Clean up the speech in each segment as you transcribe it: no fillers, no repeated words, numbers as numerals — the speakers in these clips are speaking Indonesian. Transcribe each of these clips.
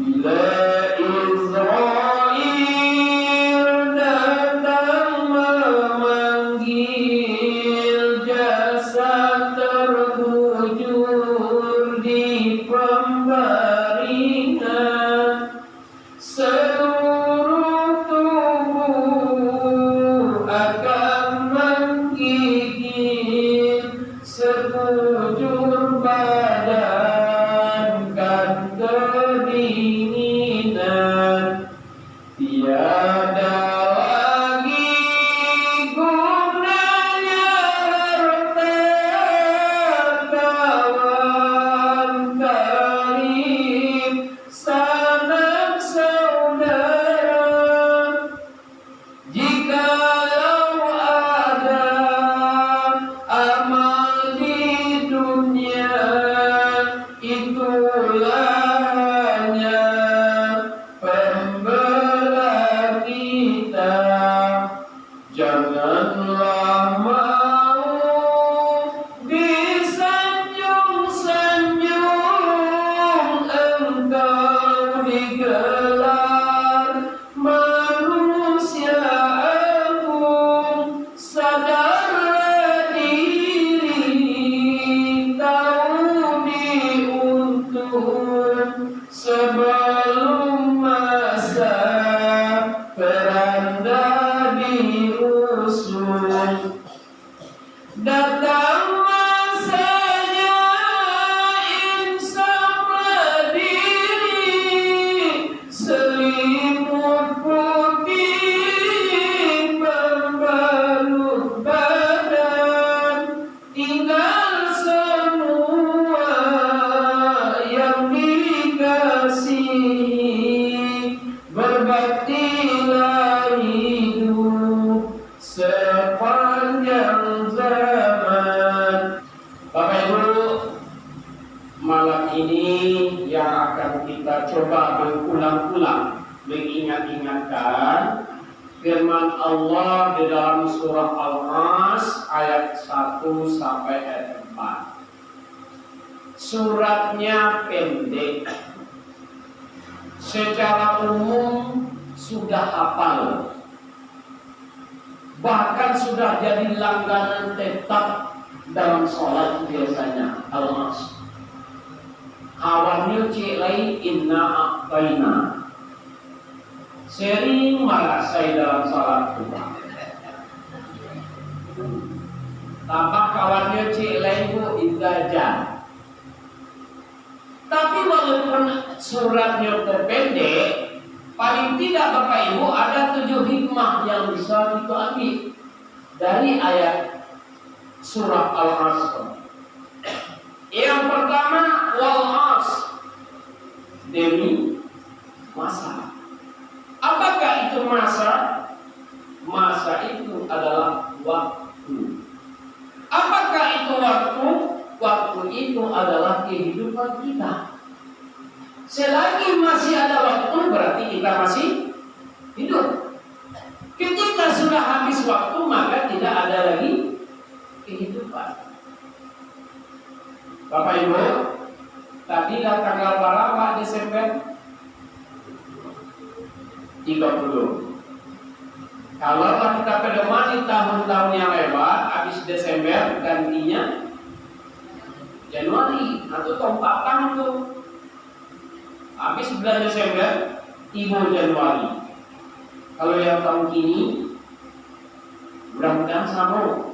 Bila Israel datang memanggil, jasad terkujur di pembaringan, seluruh tubuh akan menggigil, sekujur badan kan kedinginan. Tiada lagi gunanya harta kawan karib, sanak saudara, jikalau ada amal di dunia, itulah hanya pembelah kita. Janganlah mau disanjung-sanjung engkau digelar manusia agung. Sadarlah diri, tahu diuntung sebelum masa peranda diusung. Datang masanya insaflah diri, selimut putih membalut badan, tinggal semua yang dikasihi, berbaktilah hidup sepanjang zaman. Bapak Ibu, malam ini yang akan kita coba berulang-ulang mengingat-ingatkan firman Allah di dalam surah Al-Mas ayat 1 sampai ayat 4. Suratnya pendek, secara umum sudah hafal, bahkan sudah jadi langganan tetap dalam sholat biasanya. Al-Mas awalnya cilai inna aqbaina, sering merasai dalam sholat juga. Tampak kawannya cilai bu idajan. Tapi walaupun suratnya terpendek, paling tidak Bapak Ibu ada 7 hikmah yang bisa kita ambil dari ayat surah Al-Asr. Yang pertama, wal-asr, demi masa. Apakah itu masa? Masa itu adalah waktu. Apakah itu waktu? Waktu itu adalah kehidupan kita. Selagi masih ada waktu, berarti kita masih hidup. Ketika sudah habis waktu, maka tidak ada lagi kehidupan. Bapak Ibu, tadi tanggal berapa Desember? 30. Kalau kita pedomani tahun-tahun yang lewat, habis Desember gantinya Januari atau tompak tahun tuh. Habis bulan Desember, tiba Januari. Kalau yang tahun kini, mudah-mudahan sama.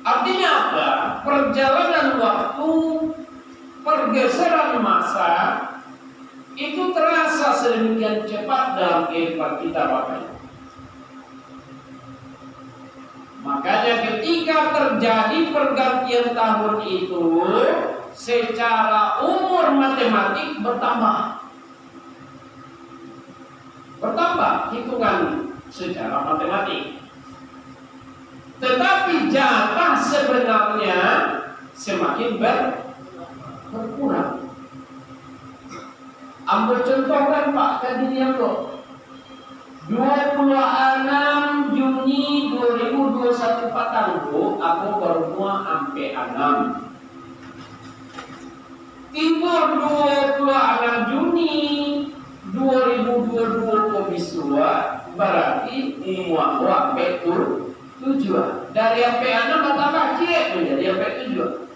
Artinya apa? Perjalanan waktu, pergeseran masa itu terasa sedemikian cepat dalam kehidupan kita, Bapak Ibu. Makanya ketika terjadi pergantian tahun itu, secara umur matematik bertambah. Bertambah hitungan secara matematik. Tetapi jatah sebenarnya semakin berkurang. Ambil contohkan Pak Kadinian loh. 26 Juni 2021 patangku aku berumur sampai 6. Timur 26 muak-muak betul tujuan. Dari yang anda bertambah cie menjadi yang tujuan.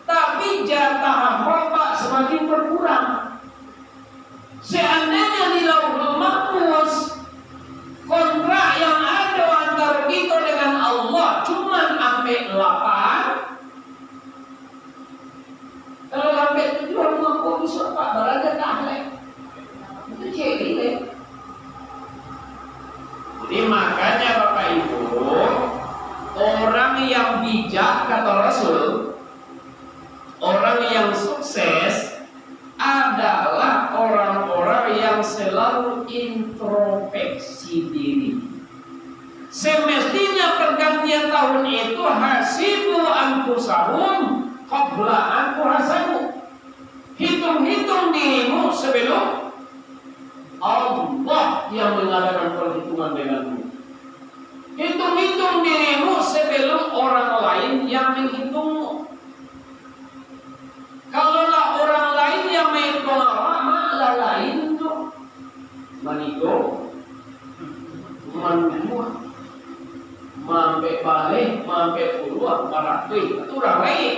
Tapi jatah hamba semakin berkurang. Seandainya di Lauhul Mahfuz kontrak yang ada antara kita dengan Allah cuma sampai 8. Kalau sampai 7 aku bisa Pak balaga tahlek. Itu ciri deh. Jadi makanya Bapak Ibu, orang yang bijak kata Rasul, orang yang sukses adalah orang-orang yang selalu introspeksi diri. Semestinya pergantian tahun itu hasibu anfusahum qabla an tuhasabu. Hitung-hitung dirimu sebelum Allah yang mengadakan perhitungan denganmu. Hitung-hitung dirimu sebelum orang lain yang menghitungmu. Kalaulah orang lain yang menghitung maklah lain tuh maniko manua mampe balik mampe puluh baratui itu orang lain.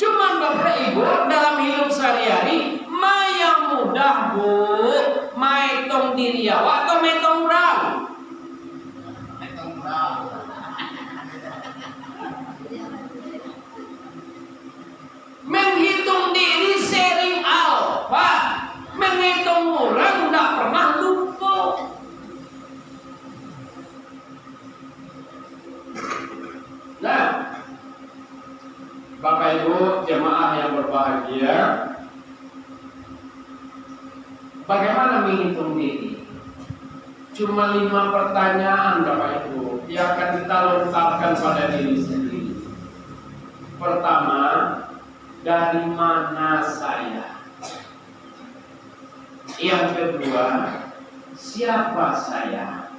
Cuman Bapak Ibu dalam hidup sehari-hari yang mudah Bu maitong diri awak atau maitong orang? Menghitung diri sering alfa, menghitung orang tidak pernah lupa. Nah, Bapak Ibu jemaah yang berbahagia, bagaimana menghitung diri? Cuma 5 pertanyaan Bapak Ibu yang akan kita lontarkan pada diri sendiri. Pertama, dari mana saya? Yang kedua, siapa saya?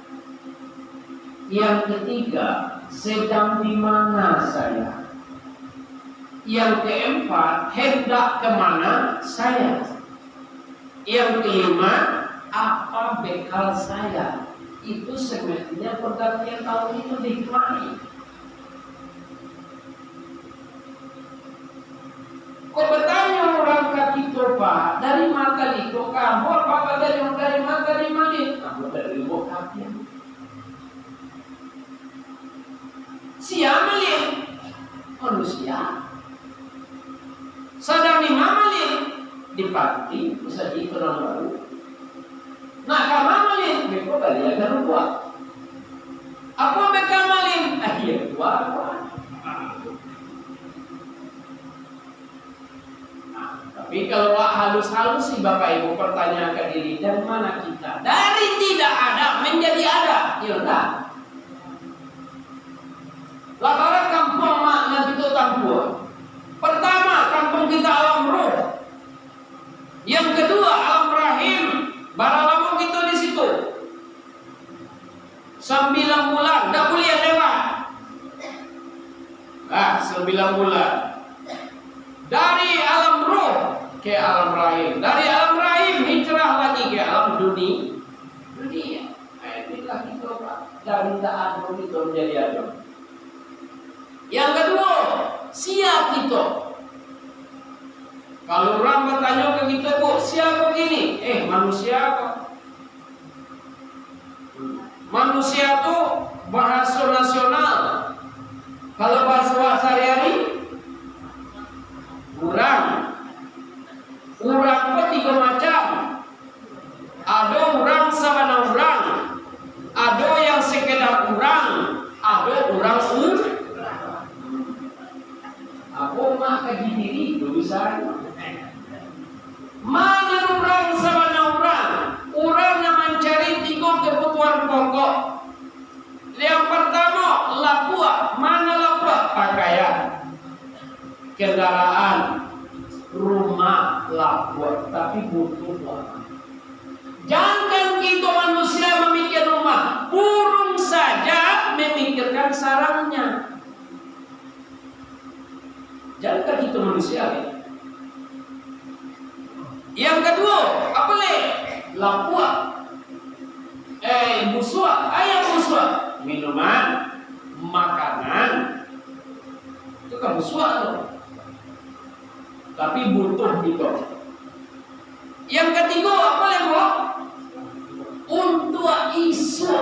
Yang ketiga, sedang di mana saya? Yang keempat, hendak kemana saya? Yang kelima, apa bekal saya? Itu semestinya pergantian tahun itu dikemari. Kau bertanya orang kaki Pak, dari mata itu kamu apa dari mata di mana? Kamu dari lubuk hati. Siapa lihat? Manusia. Sadang di mana lihat? Di panti, bisa di orang baru. Nah, kamu lihat? Mereka kalian akan buat. Apa mereka malin? Iya, buat. Tapi kalau halus-halus sih Bapak Ibu pertanyaan ke diri, dari mana kita? Dari tidak ada menjadi ada. Ya enggak? Laparan kampung makna itu kampung. Pertama, kampung kita alam roh. Yang kedua, alam rahim. Baralamu kita di situ. 9 bulan, tidak boleh lewat. 9 bulan. Dari alam roh ke alam rahim, dari alam rahim hijrah lagi ke alam dunia. Inilah kita Pak. Dari tak ada kita menjadi ada. Yang kedua, siap kita. Kalau orang bertanya ke kita, Bu, siapa gini? Manusia apa? Manusia itu bahasa nasional. Kalau bahasa sehari-hari, Urang kok 3 macam. Ada urang sama urang, ada yang sekedar urang, ada urang Aku mah kaji diri itu bisa. Mana urang sama urang? Urang yang mencari 3 kebutuhan pokok. Yang pertama lapua, mana lapua? Pakaian, kendaraan, rumah lapor, tapi butuh apa? Jangan kita manusia memikir rumah, burung saja memikirkan sarangnya. Jangan kita manusia. Yang kedua, apa le? Lapua. busuk, ayam busuk, minuman, makanan, itu kan busuk tuh. Tapi butuh gitu. Yang ketiga apa lagi? Untuk isu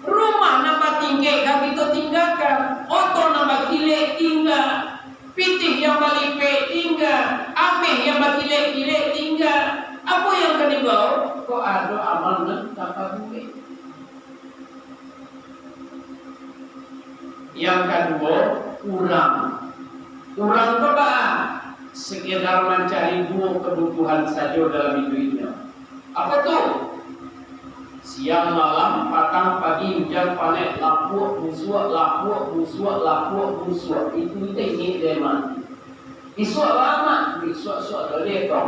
rumah nambah tinggi, kami itu tinggalkan. Oto nambah kilek tinggal. Pitih yang balik tinggal. Ameh yang balik kilek tinggal. Apa yang ketiga? Kok ada amal dan tanpa duit. Yang kedua, kurang coba sekedar mencari dua kebutuhan saja dalam hidupnya. Apa tuh? Siang malam, petang pagi, hujan panen, lapuk busuk. Itu teknik dia mati. Busuk lama, busuk dari itu.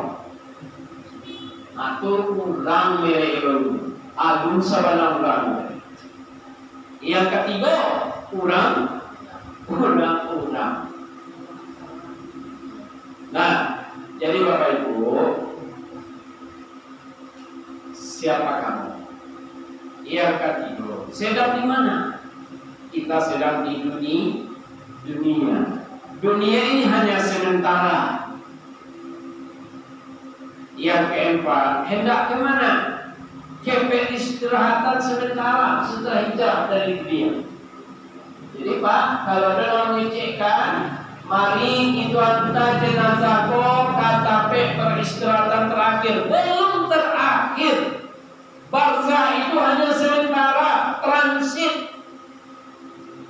Atur kurang mereka, adun sabana kurang. Yang ketiga, kurang. Nah, jadi Bapak Ibu, siapa kamu? Yang ketiga, sedang di mana? Kita sedang di dunia. Dunia ini hanya sementara. Yang keempat, hendak kemana? Ke peristirahatan sementara setelah hijrah dari dunia. Jadi Pak, kalau ada orang ngecekkan, mari itu hantar jenazahku kata peristirahatan terakhir. Belum terakhir. Barzah itu hanya sementara, transit.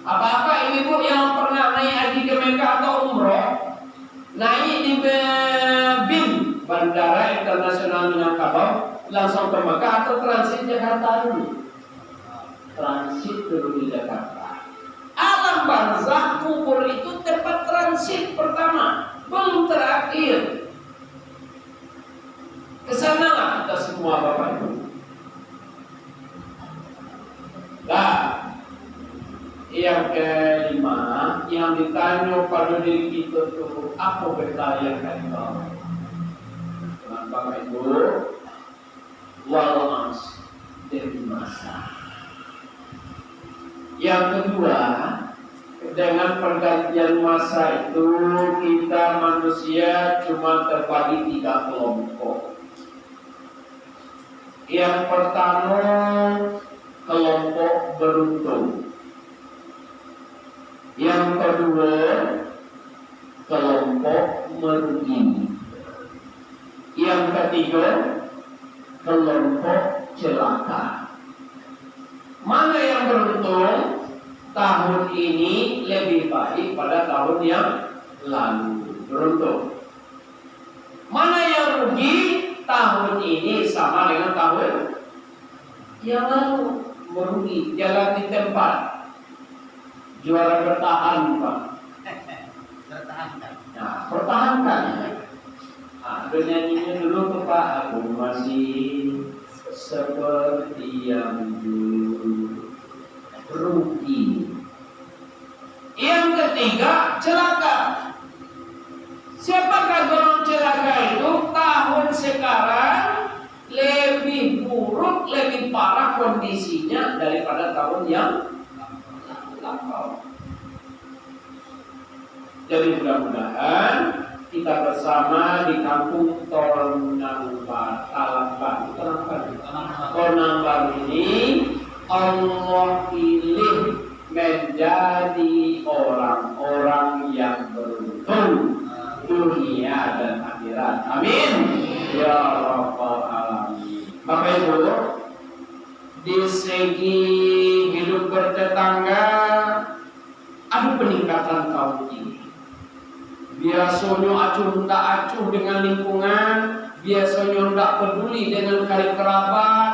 Apa-apa ibu yang pernah naik haji ke Mekah atau umroh, naik di BIM, Bandara Internasional Minangkabau, langsung ke Mekah atau transit Jakarta dulu. Transit dulu di Jakarta. Alam barzah kubur itu tempat transit pertama, belum terakhir. Kesanalah kita semua Bapak Ibu. Nah, yang kelima, yang ditanya pada diri kita tuh apa beta yang kita? Bapak Ibu, walmas dari masa. Yang kedua, dengan pergantian masa itu kita manusia cuma terbagi 3 kelompok. Yang pertama, kelompok beruntung. Yang kedua, kelompok merugi. Yang ketiga, kelompok celaka. Mana yang beruntung? Tahun ini lebih baik pada tahun yang lalu. Beruntung. Mana yang rugi? Tahun ini sama dengan tahun yang lalu. Merugi, jalan di tempat. Juara bertahan, Pak. Pertahankan. Nah, pertahankan. Nah, nyanyinya dulu tuh Pak. Aku masih seperti yang dulu. Rugi. Yang ketiga, celaka. Siapakah golongan celaka itu? Tahun sekarang lebih buruk, lebih parah kondisinya daripada tahun yang lampau. Jadi mudah-mudahan kita bersama di kampung Tonambar ini Allah pilih menjadi orang-orang yang beruntung dunia dan akhirat. Amin. Ya Rabbal Alamin. Bapak Ibu, di segi hidup bertetangga ada peningkatan kaum ini. Biasanya acuh tak acuh dengan lingkungan, biasanya tak peduli dengan karib kerabat,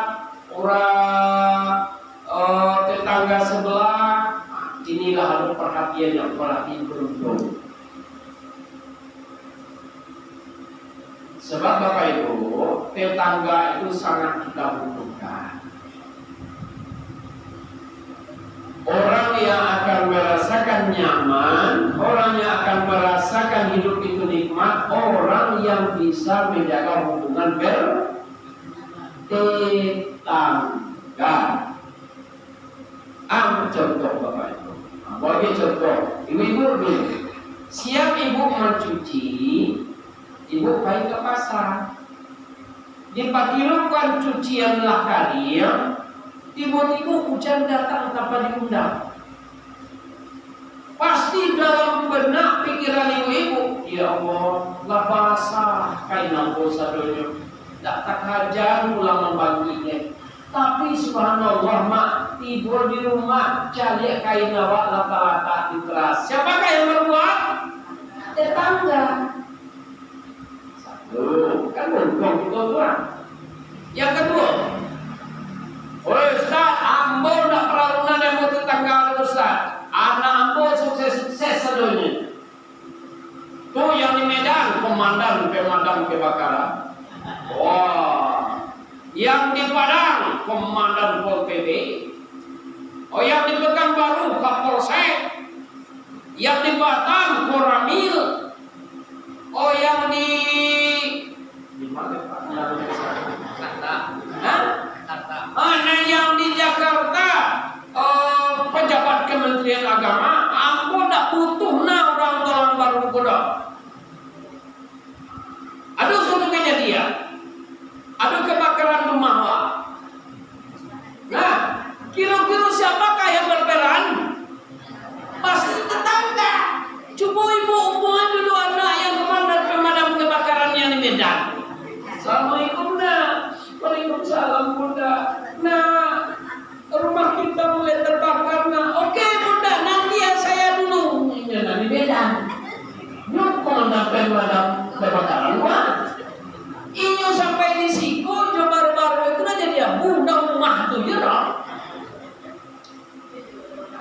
orang tetangga sebelah. Inilah ada perhatian yang beruntung. Sebab Bapak Ibu, tetangga itu sangat kita butuhkan. Orang yang akan merasakan nyaman, orang yang akan merasakan hidup itu nikmat, orang yang bisa menjaga hubungan tetangga. Ambil contoh Bapak Ibu. Bagi contoh, ibu-ibu dulu. Siap ibu mencuci, ibu pergi ke pasar. Dipatirukan cucianlah kalian. Tiba-tiba hujan datang tanpa diundang. Pasti dalam benak pikiran ibu-ibu, ya Allah, lah basah kain ambo sadonya. Tak hajan pulang membantunya. Tapi subhanallah mak, tidur di rumah cari kain awak lata-lata di teras. Siapakah yang berbuat? Tetangga. Satu, kan belum kita tuan. Yang kedua, Ustaz, ambo nak perarunan yang mau tetangga Ustaz. Anak ambo sukses-sukses sadonya. Tuh yang di Medan, pemadam kebakaran. Wah, yang di Padang, komandan Pol PP. Oh, yang di Pekanbaru, Kapolsek. Yang di Batam, Koramil. Oh, yang di mana Pak? Nah, yang di Jakarta, pejabat Kementerian Agama. Ambo tak butuh nah orang baru kodok. Ada suatu kejadian. Ada kebakaran rumah wak. Nah, kira-kira siapakah yang berperan? Pasti tetangga. Coba ibu hubungan dulu anak yang komandan pemadam kebakaran yang di Medan. Assalamualaikum nak. Waalaikumsalam bunda. Nah, rumah kita mulai terbakar nak. Oke bunda, nanti ya saya dulu. Ini di Medan. Nyok komandan pemadam kebakaran wak. Inyo sampai di siku, baru-baru itu aja dia bunda rumah tuh ya.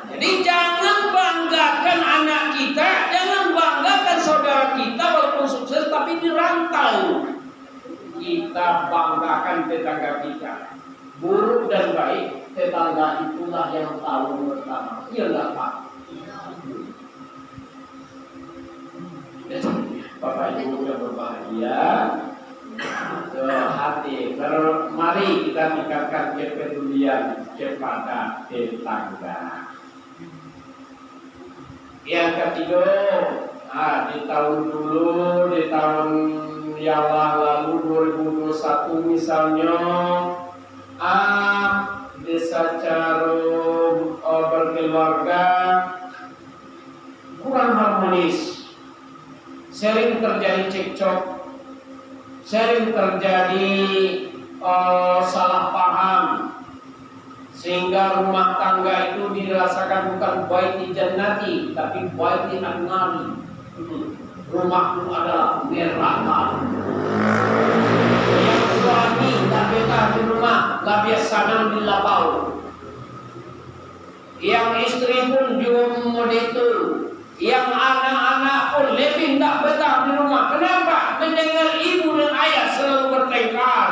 Jadi jangan banggakan anak kita, jangan banggakan saudara kita walaupun sukses tapi di rantau. Kita banggakan tetangga kita. Buruk dan baik, tetangga itulah yang tahu pertama. Iya enggak Pak? Bapak Ibu yang berbahagia. Hati, mari kita tingkatkan kepedulian kepada tetangga. Yang ketiga, di tahun yang lalu 2021 misalnya, desa Carum berkeluarga kurang harmonis, sering terjadi cekcok. Sering terjadi salah paham sehingga rumah tangga itu dirasakan bukan baiti jannati tapi baiti annari. Rumahku adalah neraka. Yang suami tak betah di rumah, tak biasa di lapau. Yang istri pun juga itu. Yang anak-anak pun lebih tak betah di rumah. Kenapa? Mendengar ibu dan ayah selalu bertengkar.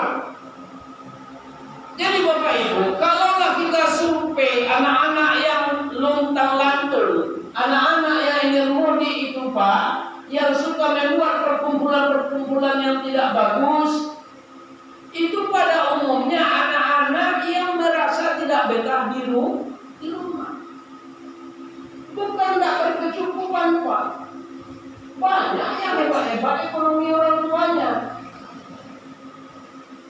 Jadi Bapak Ibu, kalaulah kita survei anak-anak yang luntang lantung, anak-anak yang ingin mudik itu Pak, yang suka membuat perkumpulan-perkumpulan yang tidak bagus, itu pada umumnya anak-anak yang merasa tidak betah di rumah. Bukan tidak berkecukupan Pak. Banyak yang hebat-hebat ekonomi orang tuanya.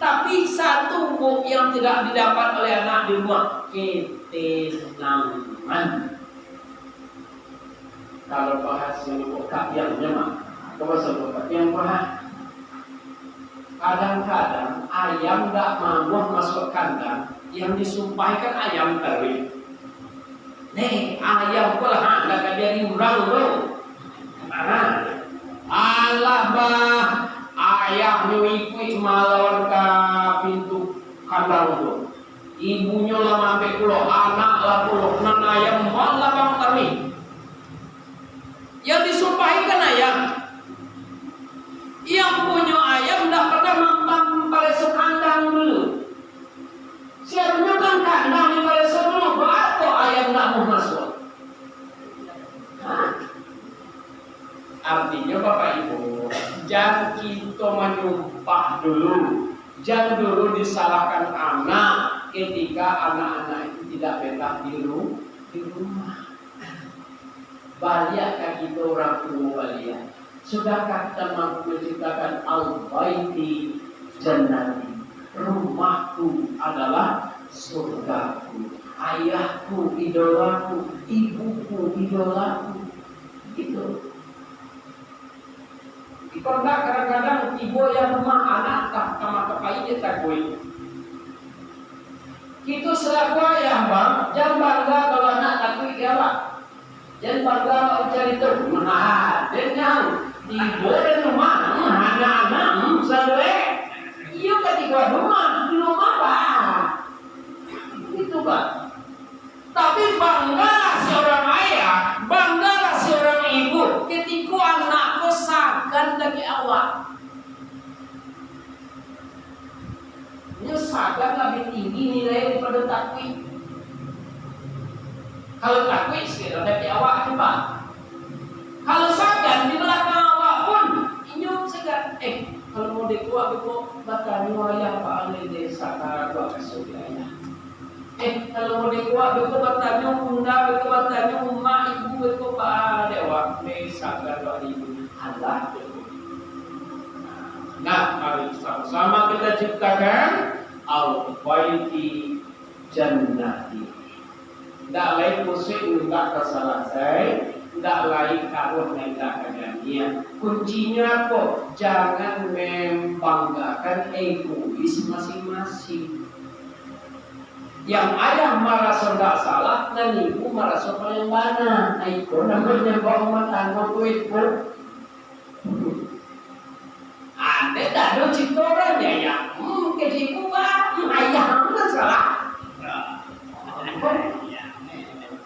Tapi satu yang tidak didapat oleh anak di rumah, ketenangan. Kalau bahas yang pokok yang nyaman, coba sebut yang bahas. Kadang-kadang ayam tidak mau masuk kandang, yang disumpahkan ayam teri. Nih ayam pula nggak jadi urang bro. Allah bah ayahnya ikut melawan ke pintu kandang tu. Ibunya lah sampai pulau, anak lah pulau, nan ayam malah bang tari. Yang disumpahikan ayam. Yang punya ayam tidak pernah mampang pada sekandang dulu. Siapnya kan kandang di pada sebelum atau ayam tidak mau masuk. Artinya Bapak Ibu, jangan kita menyumpah dulu Jangan dulu disalahkan anak ketika anak-anak itu tidak betah di rumah. Balik kan kita orang tua balik. Sudahkah kita mampu menciptakan al-baiti jannati? Rumahku adalah surgaku. Ayahku idolaku, ibuku idolaku. Gitu. Pernah kadang-kadang ibu yang rumah anak tak sama kepai dia tak boleh. Kita selaku ayah bang, jangan bangga kalau anak takut dia bang. Jangan bangga kalau cari tu, mahal. Jangan ibu dan rumah, anak-anak selalu. Iya ketika rumah bang. Itu bang. Tapi banggalah seorang ayah, banggalah seorang ibu ketika anakku sagan dari awal. Ini sagan lebih tinggi nilai daripada takwid. Kalau takwid sekitar dari awal coba. Kalau sagan di belakang awak pun inyum segan. Kalau mau dikuat betul batanya ayah pak ane desa karena kasut ayah. Kalau mau dikuat betul batanya bunda betul batanya emak ibu betul pak dewa desa karena ibu Allah. Nah, mari sama-sama kita ciptakan al-baiti jannati. Tidak lain pusing tidak keselesai, tidak lain karuh tidak kegantian. Kuncinya kok jangan membanggakan egois masing-masing. Yang ayah merasa tidak salah, dan ibu merasa paling mana. Nah itu namanya bawa rumah tangga itu. Anda tak ada cipta orangnya ya. Kejiku pak, ayah mana salah.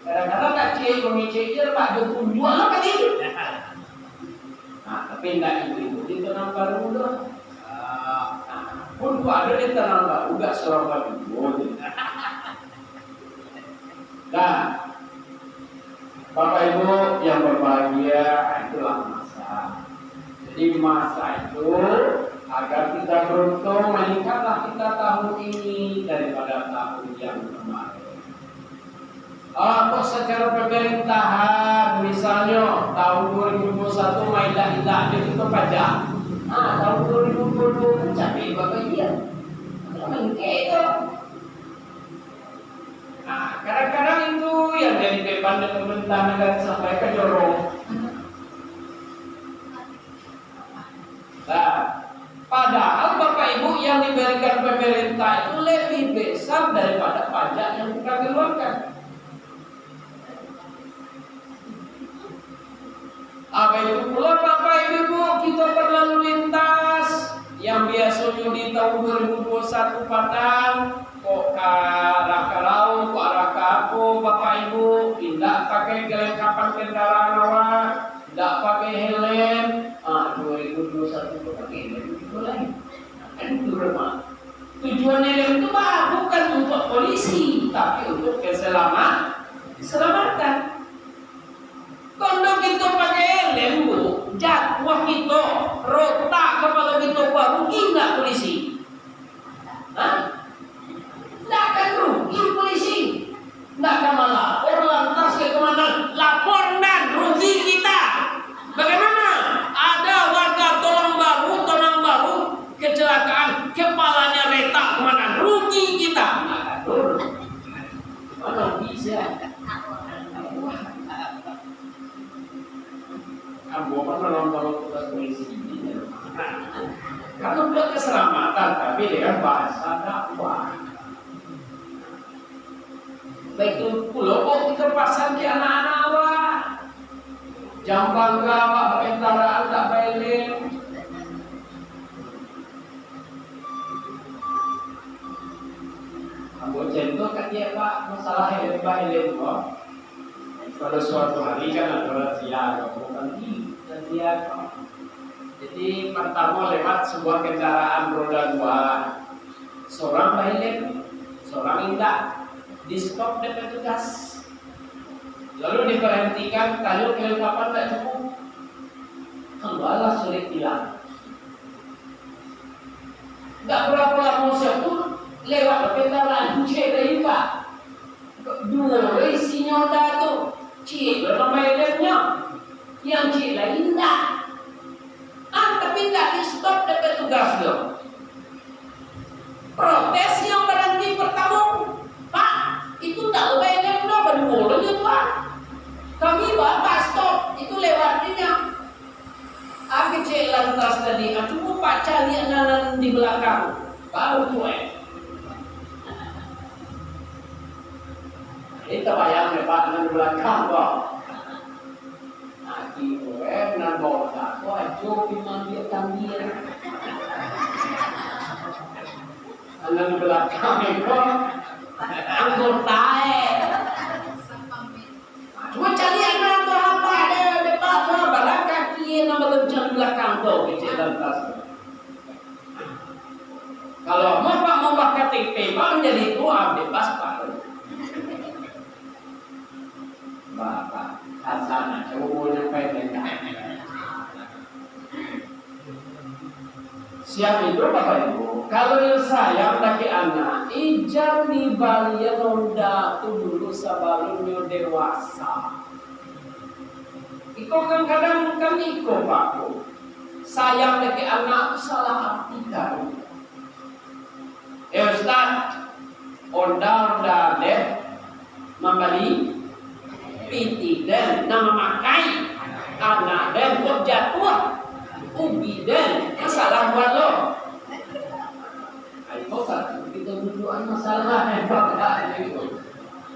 Kadang-kadang tak cik memicikir pak Joko jual apa ini? Nah tapi tidak ibu di tenang baru dah. Pun ada di tenang baru gak seorang ibu. Nah, Bapak Ibu yang berbahagia, itulah masa. Jadi masa itu agar kita beruntung meningkatlah kita tahun ini daripada tahun yang kemarin. Kok secara pemerintahan misalnya tahun 2021 mainlah itu pajak. Tahun 2020 capai bagian. Mungkin itu. Kadang-kadang itu yang jadi beban dan pemerintahan negara sampaikan jorong. Nah, padahal Bapak Ibu yang diberikan pemerintah itu lebih besar daripada pajak yang kita keluarkan. Apa itu pula Bapak Ibu kita berlalu lintas yang biasanya di tahun 2021 Padang kok ke arah ke laut, kok arah ke apa Bapak Ibu tidak pakai kelengkapan kendaraan awak, tidak pakai helm. 2021 pakai helm itu lagi. Kan itu berapa? Tujuan helm itu bukan untuk polisi, tapi untuk keselamatan. Kalau kita pakai helm bu, jatuh kita, rotak kepala kita rugi nggak polisi? Tidak akan rugi polisi, tidak akan melapor lantas ke komandan, lapor dan rugi kita. Bagaimana? Ada warga Tonang Baru kecelakaan, kepalanya retak komandan, rugi kita. Mana bisa? Kamu pernah nonton tugas polisi ini? Kan untuk keselamatan, tapi dengan bahasa dakwah. Baik itu pulau kok kita pasang di anak-anak awak. Jam bangga awak kendaraan tak bailing. Kamu contoh kan dia pak masalah helm bailing kok. Pada suatu hari kan ada razia, bukan razia. Jadi pertama lewat sebuah kendaraan roda 2, seorang bailing, seorang indah, di stop dan petugas. Lalu diberhentikan, kalau kelengkapan tak cukup, keluarlah sulit hilang. Tidak berapa dua isi nyoda tu cik nama eloknya yang cik lain tak tapi tak di stop dekat tugas lo protes yang berhenti pertama Pak itu tak lebih elok dah berdua je Tuan kami bapak stop itu lewatnya cik lantas tadi cuma Pak cari anak di belakang baru tuan kita bayang lepas dengan belakang kok. Aki nan bawa tak kok ajo memang dia tambir. Anak belakang itu anggota cuma cari anak tu apa ada depan tu barang kaki nama lencang belakang tu kecil lantas. Kalau mau KTP bang jadi tu ambil paspor. Bapak sana coba nyampai dengan siap itu Bapak Ibu kalau yang sayang laki anak ijam di balia nonda tu dulu sebelumnya dewasa iko kan kadang kami iko Pak sayang laki anak salah arti kan Ustaz onda deh membeli piti dan nama makai anak dan kok jatuh ubi dan masalah walau ayo kan kita berdoa masalah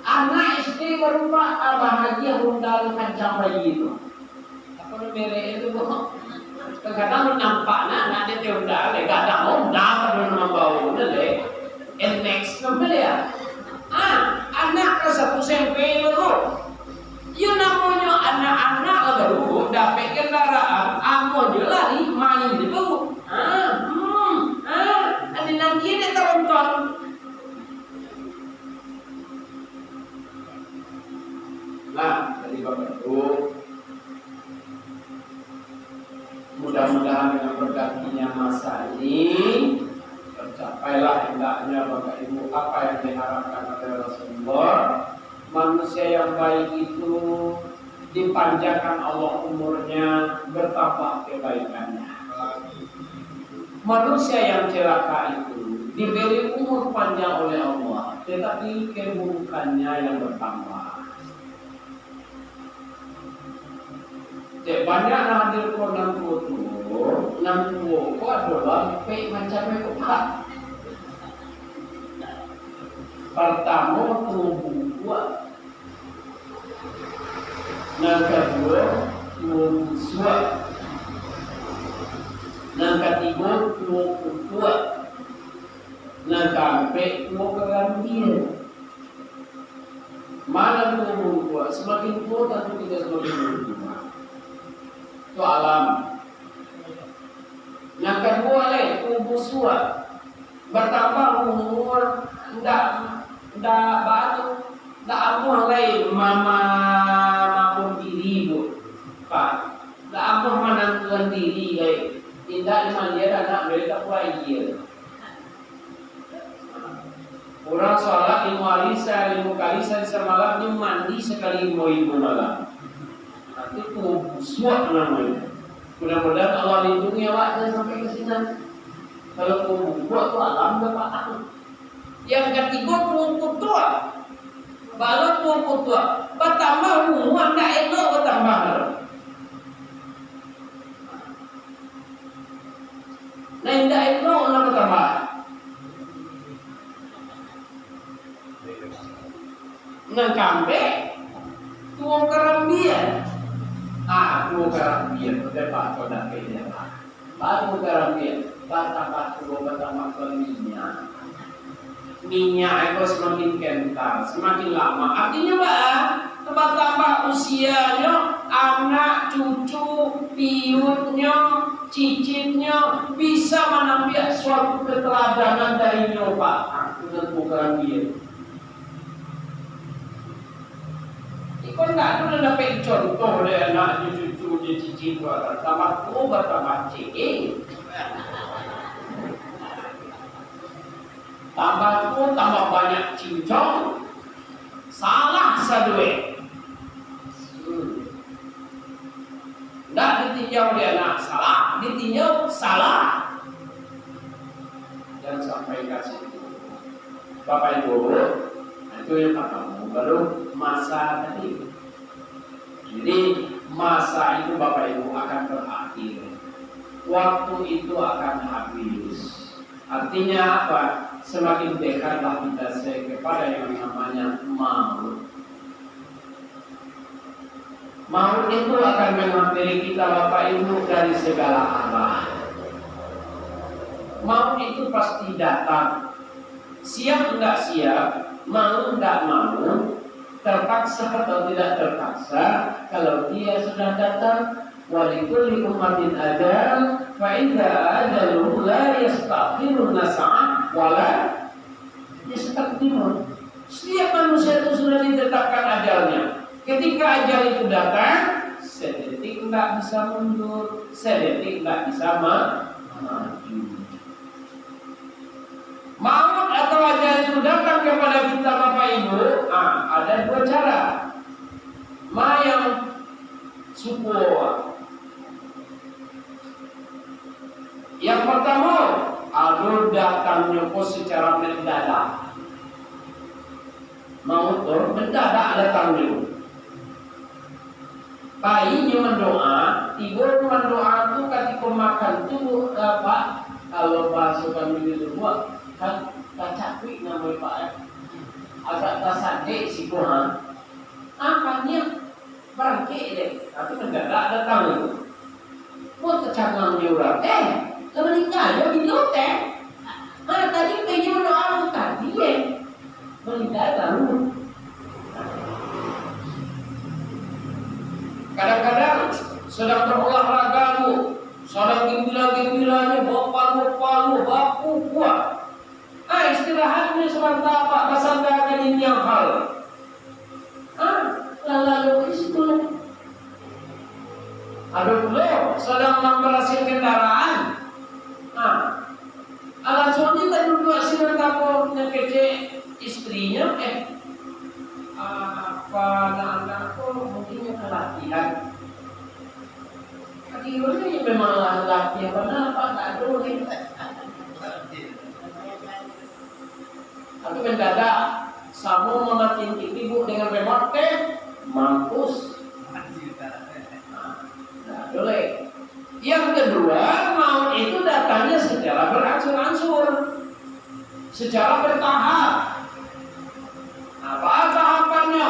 anak istri berupa bahagia rundal kancang bayi itu apa namanya itu kadang nampaknya anak dia rundal kadang rundal kadang bau deh and next namanya anak ke satu SMP itu yun namanya anak-anak baru dapat kendaraan, amo dia lari main di bawah. Ada nanti dia teronton. Nah, dari Bapak Ibu, mudah-mudahan dengan bergantinya masa ini tercapailah hendaknya Bapak Ibu apa yang diharapkan oleh Rasulullah. Manusia yang baik itu dipanjangkan Allah umurnya, bertambah kebaikannya. Manusia yang celaka itu diberi umur panjang oleh Allah, tetapi keburukannya yang bertambah. Banyak hadir kolam foto, kok adalah macam apa? Pertama tubuh yang kedua tubuh yang ketiga tubuh yang keempat tubuh kerambil. Mana tubuh semakin tua tentu kita semakin berubah. Itu alam. Yang kedua tubuh suat bertambah umur ndak batu ndak amuh lain mama maupun diri bu Pak ndak amuh menentukan diri lain tidak melihat anak mereka kuair orang sholat 5 kali semalam dia mandi sekali 5 malam nanti tuh suat namanya mudah-mudahan Allah lindungi awaknya sampai ke sini kalau buat tu alam dapat. Yang ketiga tubuh tua, baru tubuh tua, bertambah umur tak elok bertambah. Nah tidak elok nak bertambah. Nah kambing, tuang kerambian, tuang kerambian, dapat kau nak kena. Baru kerambian. Bertambah minyak itu semakin kental, semakin lama. Artinya bertambah usianya, anak, cucu, piutnya, cicitnya bisa menambil suatu keteladanan dari nyoba. Itu bukan dia. Ikut tak tu dah dapat contoh dari anak, cucu, cicit bertambah tu bertambah cik. Tambah tu tambah banyak cincong, salah maksa duit. Nggak ditinjau dia anak salah, ditinjau salah. Jangan sampai kasih itu. Bapak Ibu, itu yang pertama. Baru masa tadi. Jadi masa itu Bapak Ibu akan berakhir. Waktu itu akan habis. Artinya apa? Semakin dekatlah kita kepada yang namanya maut. Maut itu akan menghampiri kita Bapak Ibu dari segala arah. Maut itu pasti datang. Siap tidak siap, mau tidak mau, terpaksa atau tidak terpaksa, kalau dia sudah datang, walikulli ummatin ajal, fa idza ajalu la yastakhiruna sa'ah wala yastaqdimun. Setiap manusia itu sudah ditetapkan ajalnya. Ketika ajal itu datang, sedetik tidak bisa mundur, sedetik tidak bisa maju. Maut atau ajal itu datang kepada kita Bapak Ibu, ada dua cara. Yang supua. Yang pertama, datangnya secara mendadak. Maut mendadak datangnya. Bayinya mendoa, ibu mendoa itu ketika makan itu apa? Kalau bahasa kami di rumah kan kacakwi namanya Pak. Agak tasade si Tuhan. Apanya bangkit deh, tapi mendadak datang itu. Mau kecangan orang, kemeninggal ya video teh. Tadi pengen mendoa tadi meninggal lalu. Kadang-kadang sedang berolahraga sedang gembira-gembiranya, bapak-bapak, baku kuat. Istirahatnya sebentar Pak Kasanda ini yang hal. Lalu ke situ lagi. Ada pula sedang memperhasil kendaraan. Alasannya tadi dua sebentar punya kece istrinya, anak-anak mungkin yang latihan. Akhirnya memang laki-laki apa tak ada. Tapi mendadak Samu memakin ibu dengan remote mampus. Boleh. Yang kedua, maut itu datangnya secara berangsur-angsur, secara bertahap. Apa tahapannya?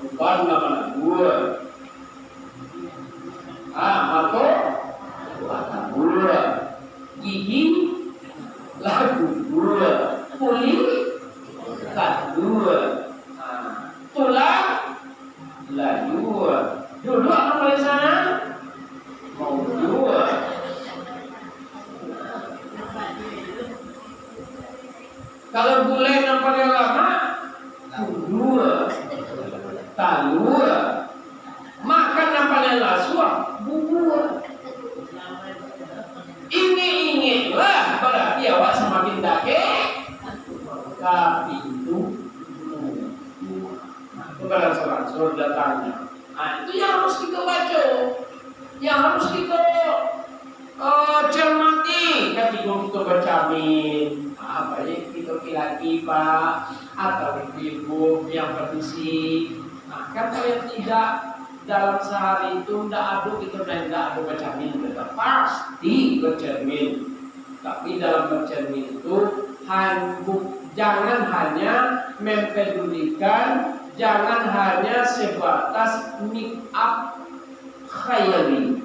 Bukan nama dua. Mata dua, gigi lagu dua, kulit dua, tulang dua. Duduk apa di sana? Mau dua. Kalau gulai nampaknya lama, dua. Dua. Makan nampaknya laswa, dua. Ingat-ingatlah berarti awak semakin dakik. Tapi itu berangsur-angsur datangnya. Itu yang harus kita baca, yang harus kita cermati ketika kita bercermin. Baik kita laki Pak atau ibu yang berdisik. Kan kalau tidak dalam sehari itu tidak ada kita tidak ada bercermin, kita pasti bercermin. Tapi dalam bercermin itu jangan hanya mempedulikan, jangan hanya sebatas make up khayali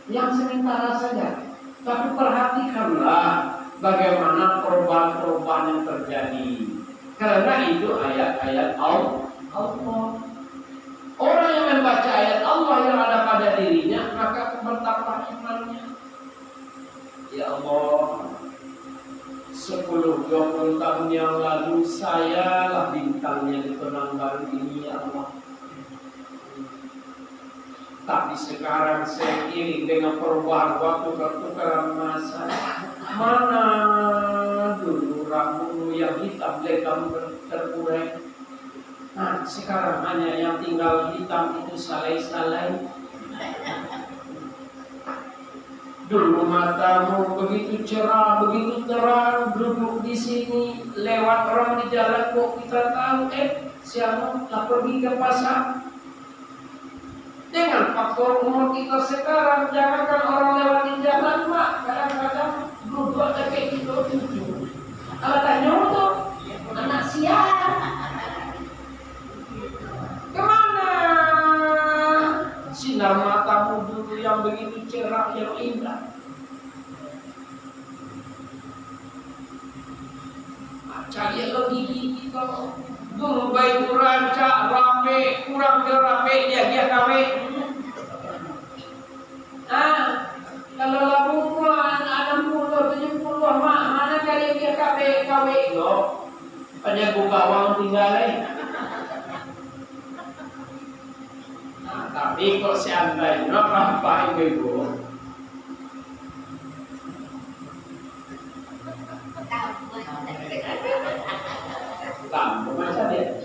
yang sementara saja. Tapi perhatikanlah bagaimana perubahan-perubahan yang terjadi. Karena itu ayat-ayat Allah. Orang yang membaca ayat Allah yang ada pada dirinya, maka bertambah imannya. Ya Allah, 10-20 tahun yang lalu saya lah bintangnya di Penanggalan ini, ya Allah. Tapi sekarang seiring dengan perubahan waktu, pertukaran masa, mana dulu rambutmu yang hitam legam terurai. sekarang hanya yang tinggal hitam itu salai-salai. Dulu matamu begitu cerah, begitu terang, duduk di sini, lewat orang di jalan kok kita tahu, siapa tak pergi ke pasar. Dengan faktor umur kita sekarang, jangankan orang lewat di jalan, mak, kadang-kadang duduk ada kayak gitu cucu. Kalau tanya tuh, anak siapa? Kemana? Sinar matamu dulu yang begitu cerah, yang indah. Cari lagi kita. Dulu baik rancak, rapi, kurang rapi, dia kawin. Kalau lagu pula, anak 60, 70, mana kali dia kawin loh. Hanya buka uang tinggalin. Tapi kok seandainya apa ibu? Tamu macam dia,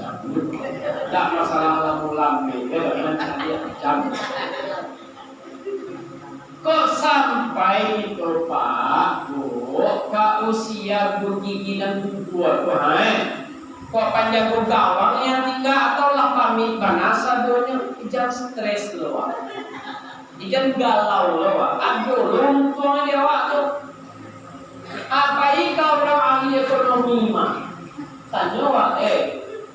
tak masalah lamu-lamu, macam dia jam. Kok sampai itu Pak Bu, ke usia bergigi dan dua tuhan? Kok panjang gawang yang tinggal atau lah pamit banasa doanya ijan stres loh, ijan galau loh, aduh runtuh dia waktu. Apa kau orang ahli ekonomi mah? Tanya wak,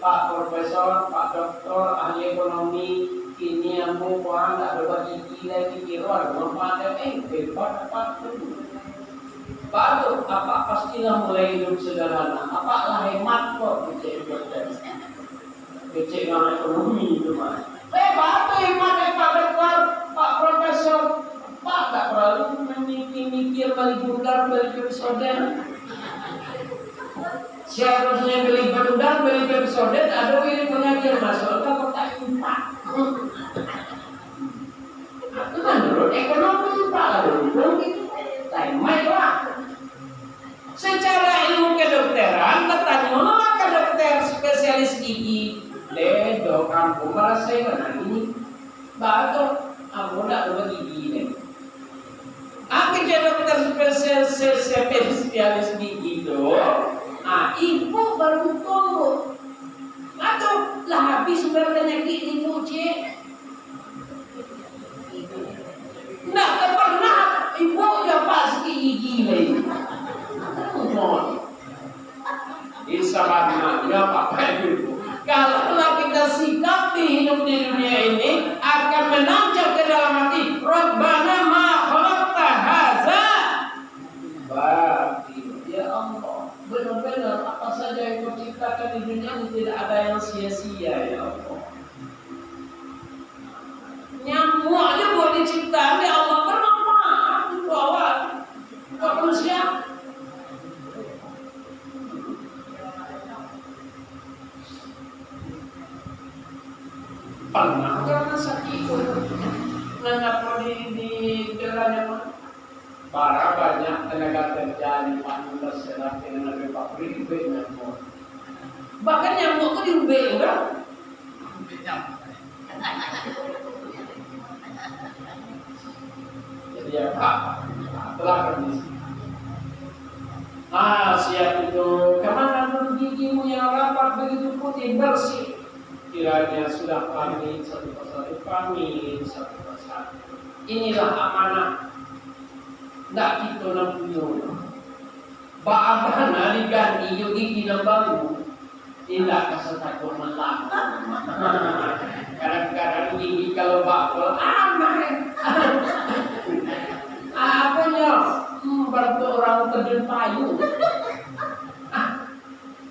Pak Profesor, Pak Doktor, ahli ekonomi, ini yang mau buang tak ada bagi gila kira ada manfaatnya, hebat apa tu? Baru apa pastilah mulai hidup sederhana. Apalah hemat kok kecil dengan ekonomi itu mah. Batu hemat Pak Doktor, Pak Profesor, Pak tak perlu memikir balik bundar balik episode. Seharusnya beli bundar beli episode ada ini pengajian masuk ke kotak empat. Itu kan menurut ekonomi Pak lalu gitu. Time lah. Secara ilmu kedokteran, katanya ke dokter spesialis gigi, dok, aku merasa ini batuk, aku tidak ada gigi ini. Aku jadi dokter spesialis gigi dok, ibu baru tumbuh, atau lah habis berpenyakit ibu cik. Nak pernah ibu dapat sakit gigi lagi. Isabatnya Pak Ibu. Kalau kita sikapi hidup di dunia ini akan menancap ke dalam hati. Rabbana ma khalaqta hadza batil. Ya Allah, benar-benar apa saja yang Kau ciptakan di dunia ini tidak ada yang sia-sia ya Allah. Nyamuk aja boleh diciptakan ya Allah, kenapa? Itu awal. Kok manusia? Pernah karena sakit menangkap di jalannya para banyak tenaga kerja di Pantas Senat dengan lebih pabrik nyamuk. Bahkan nyamuk itu diubah enggak? Jadi ya Pak, telah kondisi. Siap itu. Kemana dulu gigimu yang rapat begitu putih bersih? Kiranya sudah pamit satu persatu, pamit satu persatu. Inilah amanah. Tidak kita nak punya. Baabana diganti yogi kita baru. Tidak kesetakut malam. Kadang-kadang gigi kalau bakal aman. Apanya? Berarti orang terjun payu.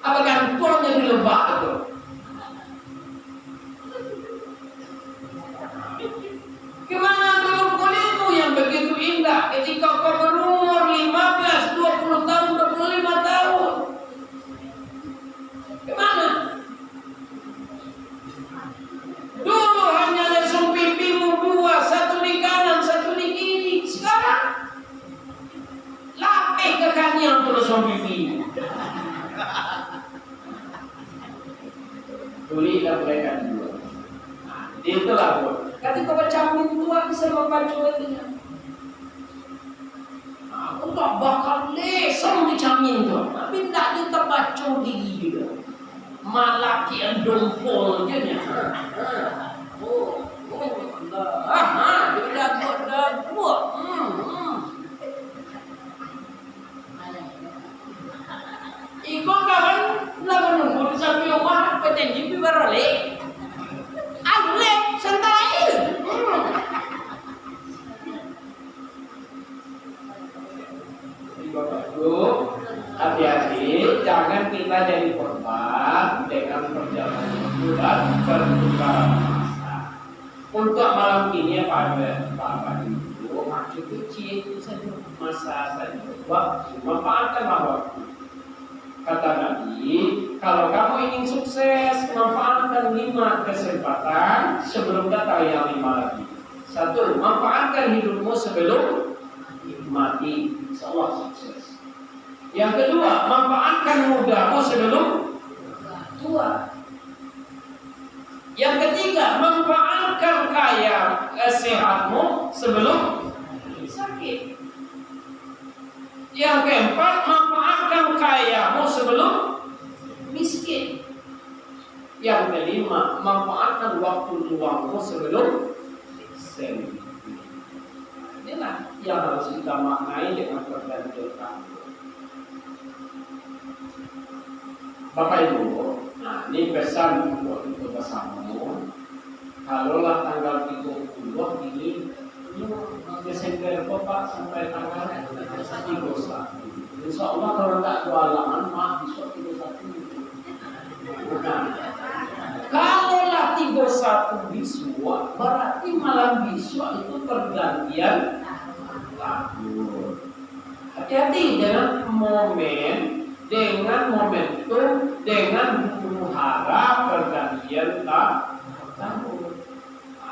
Apa gantungnya di lebak itu? Gimana dulu kulitmu yang begitu indah ketika kau berumur 15, 20 tahun, 25 tahun? Gimana? Dulu hanya lesung pipimu dua, satu di kanan, satu di kiri. Sekarang lapih ke kanan untuk lesung pipimu. Tuli dan mereka juga. Nah, itulah Bu. Ketika baca Tuhan bisa membaca itu. Nah, untuk bakal lesong dicamin tuh, tapi tidak diterbaca gigi juga. Malaki yang dompol je nya. Dia buat. Iko kawan lawan nunggu sampai rumah pejanji beroleh. Alek santai. Ibu, hati-hati, jangan kita jadi korban dengan perjalanan itu dan berbuka masa. Untuk malam ini Bapak Ibu, maksud kecil itu saja masa saja. Waktu, manfaatkanlah waktu. Kata Nabi, kalau kamu ingin sukses, manfaatkan 5 kesempatan sebelum datang yang 5 lagi. 1, manfaatkan hidupmu sebelum mati, insyaallah sukses. Yang kedua, manfaatkan mudamu sebelum tua. Yang ketiga, manfaatkan sehatmu sebelum sakit. Yang keempat, manfaatkan kayamu sebelum miskin. Yang kelima, manfaatkan waktu luangmu sebelum sendiri. Inilah yang harus kita maknai dengan pergantian waktu. Bapak Ibu, nah ini pesan untuk bersamamu. Kalaulah tanggal 30 ini Desember Bapak sampai tanggal 31. Insya Allah kalau tak jualan, besok 31. Bukan. Kalaulah 31 besok, berarti malam besok itu pergantian tahun. Hati-hati dengan momentum, dengan huru hara pergantian tahun.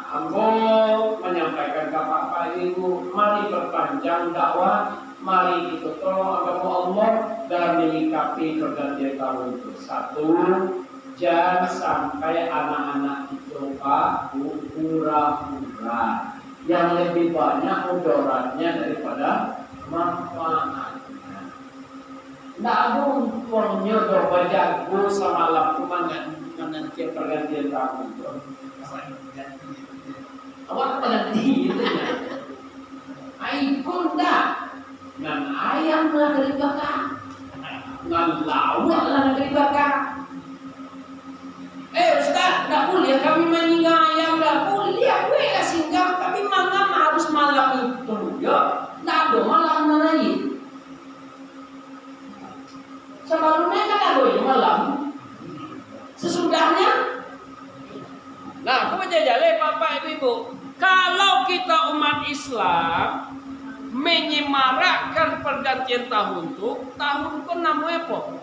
Ambo menyampaikan ke Bapak Ibu, mari perpanjang dakwah, mari kita tolong agama Allah dan menyikapi pergantian tahun itu. 1, jangan sampai anak-anak itu hura-hura. Yang lebih banyak mudaratnya daripada manfaatnya. Tidak ada untungnya doa jago sama lakukan nanti pergantian tahun itu. Awak pengerti itu ya. Aikon dah. Ngan ayam lah dari bakar. Ngan lawak lah dari bakar. Ustaz, dah boleh kami meninggal ayam dah boleh. Gue lah singgah, tapi malam harus malam itu ya. Nggak ada malam lain. Sebelumnya kan ada malam. Sesudahnya. Nah, aku menjajali Bapak Ibu. Kalau kita umat Islam menyemarakkan pergantian tahun itu, tahun pun namanya apa?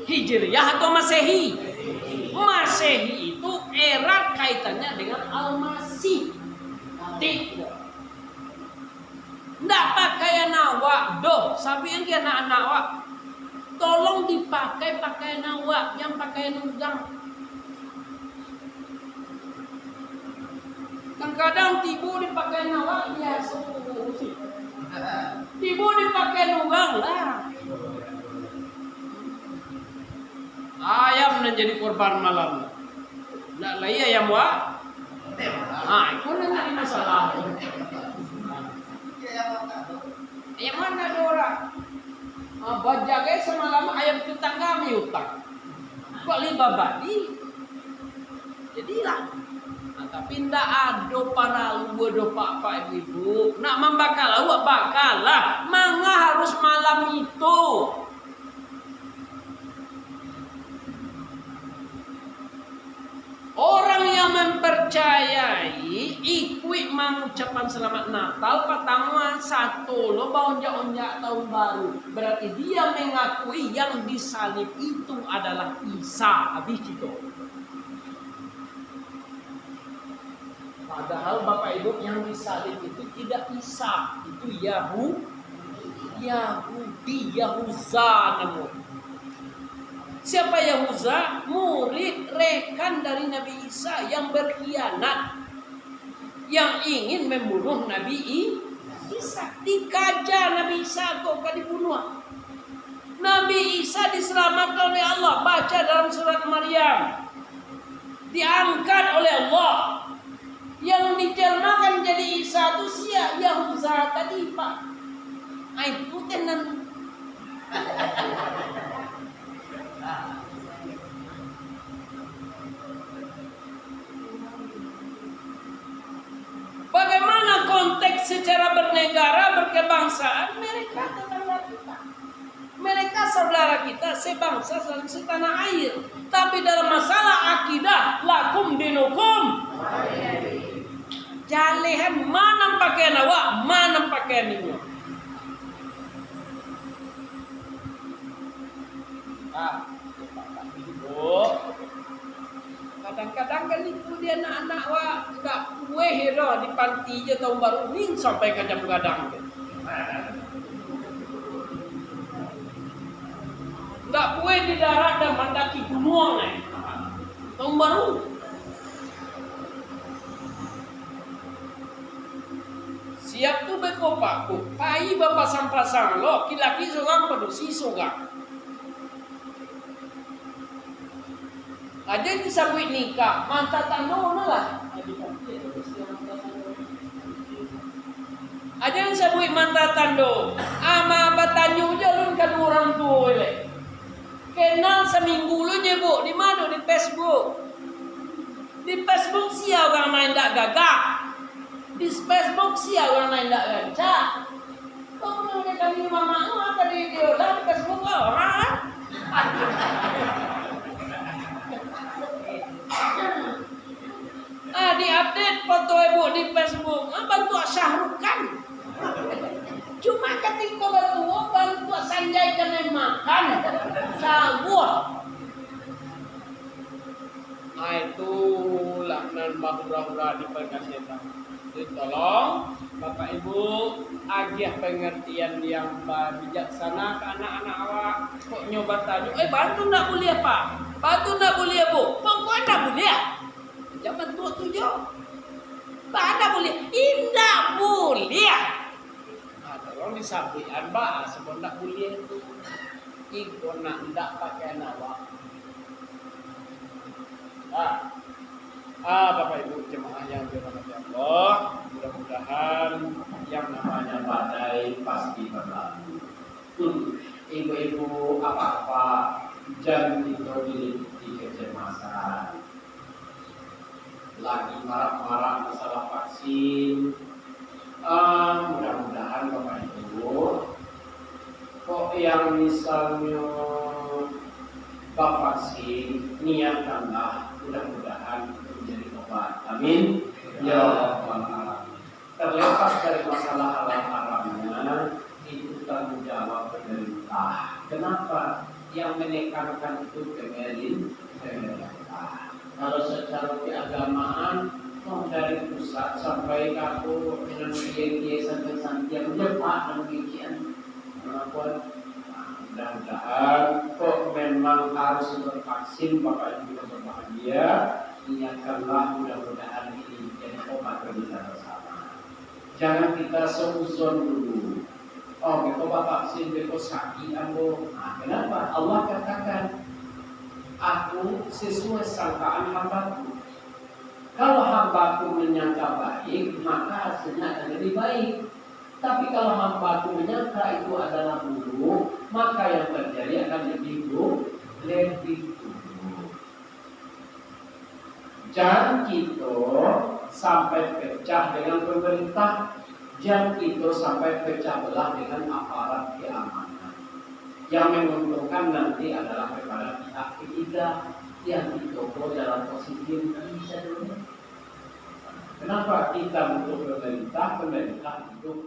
Hijriyah atau Masehi? Masehi itu erat kaitannya dengan Al-Masih. Tidak. Nggak pakai nawak, sabi yang anak nawak. Tolong dipakai nawak, yang pakai nugang. Kadang tibu dipakai nawak ya solusi. Tibu dipakai nugang lah. Ayam menjadi korban malam. Nggak lagi ayam wa. Itu nanti masalah. Ayam mana ada orang? Bajagai semalam ayam tetangga kami utang. Kok babadi? Jadilah. Tapi ndak ada para luwe Pak Ibu. Nak membakal awak bakalah. Mangga harus malam itu. Orang yang mempercayai ikut mengucapkan selamat Natal pertama 1 lo onjak-onjak tahun baru. Berarti dia mengakui yang disalib itu adalah Isa. Habis itu. Padahal Bapak Ibu yang disalib itu tidak Isa, itu Yahudi, Yahuza namun. Siapa Yahuza? Murid rekan dari Nabi Isa yang berkhianat, yang ingin membunuh Nabi Isa. Dikaja Nabi Isa kok dibunuh. Nabi Isa diselamatkan oleh Allah. Baca dalam surat Maryam. Diangkat oleh Allah. Yang dijelmakan jadi Isa itu sia Yahuza tadi Pak. Itu tenan. Bagaimana konteks secara bernegara, berkebangsaan? Mereka tetangga kita. Mereka saudara kita, sebangsa, setanah air. Tapi dalam masalah akidah, lakum dinukum. Jalehan mana pakaian awak, mana pakaian ini. Kadang-kadang kan itu dia anak-anak wak nggak kue hero di panti aja tahun baru ini sampai ke jam gadang. Nggak kue di darat dan mendaki gunung tahun baru. Siap tuh bekopak, pai bapak sampasang lo, laki-laki seorang pedusi seorang. Aja disambut nikah, mantap tando lah. Aja yang sabut mantap tando, ama batanyu jalun kan orang tua le. Kenal seminggu lu nyebut di mana di Facebook. Di Facebook siapa orang main tak gagah. Di Facebook siapa orang main tak gancak. Kau menurut kami mama apa di dia lah di Facebook orang. Diupdate foto ibu di Facebook. Bantu Syahrukan. Cuma ketika bantu Sanjay kena makan. Sabuah. Itulah nan bahura-hura di perkasiatan. Jadi tolong Bapak Ibu agih pengertian yang bijaksana ke anak-anak awak. Kok nyoba tanya, bantu nak boleh apa? Bantu nak boleh bu? Pokoknya nak boleh. Zaman tua tujuh. Pada boleh. Indah boleh. Tolong disampaikan bah sebab nak boleh itu. Iko nak tidak pakai awak. Bapak Ibu jemaah yang dirahmati Allah, mudah-mudahan yang namanya badai pasti berlalu. Ibu-ibu apa-apa jangan diliputi kecemasan. Lagi marah-marah masalah vaksin. Mudah-mudahan Bapak Ibu kok yang misalnya vaksin niatkanlah mudah-mudahan menjadi obat. Amin. Ya Rabbal Alamin. Terlepas dari masalah halal haramnya itu tanggung jawab pemerintah. Kenapa? Yang menekankan itu pemerintah. Kalau secara keagamaan dari pusat sampai kaku dengan kiai sampai yang cepat dan kikian melakukan. Mudah-mudahan kok memang harus bervaksin Bapak Ibu berbahagia, ingatkanlah mudah-mudahan ini menjadi obat bagi kita bersama. Jangan kita seuzon dulu. Kita vaksin beko sakit ambo. Kenapa? Allah katakan, aku sesuai sangkaan hambaku. Kalau hambaku menyangka baik, maka hasilnya akan lebih baik. Tapi kalau hambaku menyangka itu adalah buruk, maka yang terjadi akan lebih buruk. Jangan kita sampai pecah dengan pemerintah, jangan kita sampai pecah belah dengan aparat keamanan. Yang menguntungkan nanti adalah kepada pihak ketiga yang ditokok dalam positif bisa dulu. Kenapa kita butuh pemerintah untuk